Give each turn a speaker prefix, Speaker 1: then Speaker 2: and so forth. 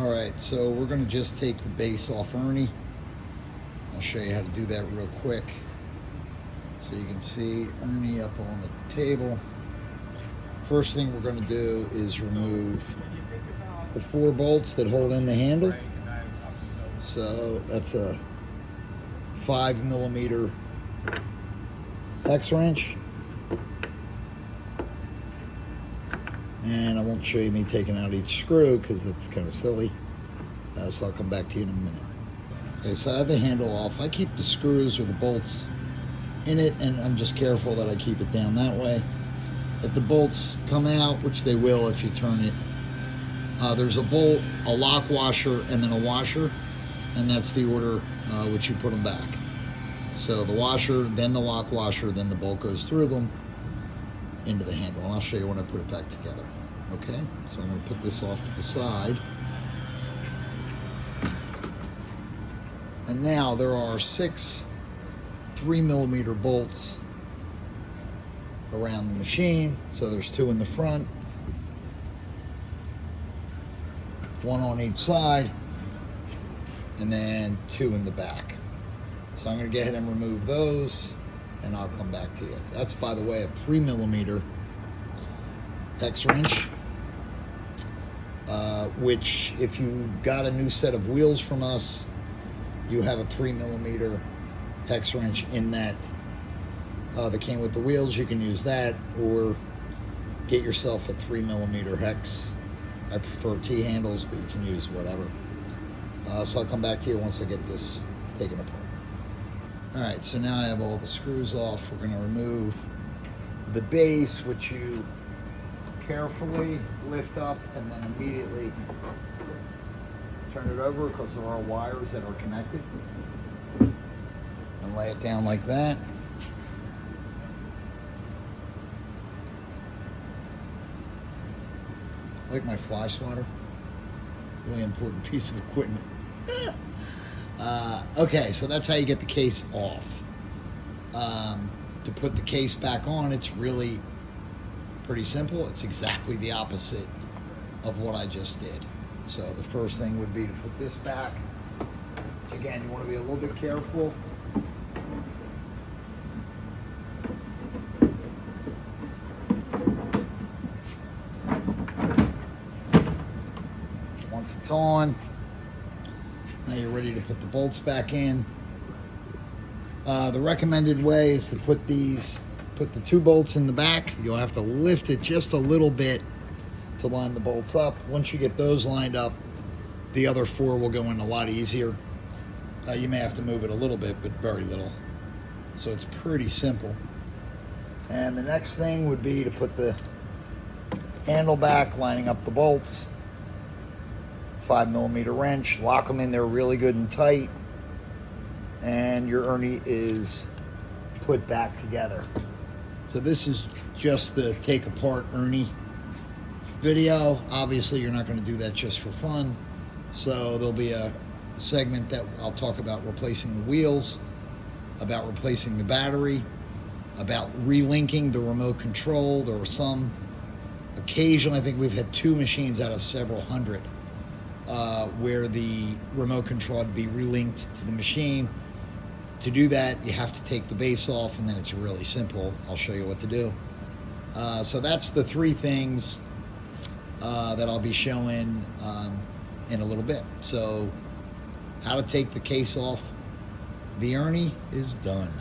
Speaker 1: Alright, so we're going to just take the base off ERNE. I'll show you how to do that real quick. So you can see ERNE up on the table. First thing we're going to do is remove the 4 bolts that hold in the handle. So that's a 5mm hex wrench. And I won't show you me taking out each screw because that's kind of silly. So I'll come back to you in a minute. Okay, so I have the handle off. I keep the screws or the bolts in it, and I'm just careful that I keep it down that way. If the bolts come out, which they will if you turn it, there's a bolt, a lock washer, and then a washer, and that's the order which you put them back. So the washer, then the lock washer, then the bolt goes through them into the handle, and I'll show you when I put it back together. Okay, so I'm going to put this off to the side. And now there are 6 3mm bolts around the machine. So there's 2 in the front, 1 on each side, and then 2 in the back. So I'm going to go ahead and remove those, and I'll come back to you. That's, by the way, a 3mm hex wrench, which if you got a new set of wheels from us, you have a 3mm hex wrench in that that came with the wheels. You can use that, or get yourself a 3mm hex. I prefer T-handles, but you can use whatever. So I'll come back to you once I get this taken apart. Alright, so now I have all the screws off. We're going to remove the base, which you carefully lift up and then immediately turn it over because there are wires that are connected. And lay it down like that. I like my fly swatter. Really important piece of equipment. Okay, so that's how you get the case off. To put the case back on, it's really pretty simple. It's exactly the opposite of what I just did. So the first thing would be to put this back. Again, you want to be a little bit careful. Once it's on, now you're ready to put the bolts back in. The recommended way is to put the 2 bolts in the back. You'll have to lift it just a little bit to line the bolts up. Once you get those lined up, the other 4 will go in a lot easier. You may have to move it a little bit, but very little. So it's pretty simple. And the next thing would be to put the handle back, lining up the bolts. 5mm wrench, lock them in there really good and tight, and your ERNE is put back together. So this is just the take apart ERNE video. Obviously you're not going to do that just for fun, so there'll be a segment that I'll talk about replacing the wheels, about replacing the battery, about relinking the remote control. There were some, occasionally, I think we've had 2 machines out of several hundred where the remote control had to be relinked to the machine. To do that, you have to take the base off, and then it's really simple. I'll show you what to do. So that's the 3 things that I'll be showing in a little bit. So how to take the case off the ERNE is done.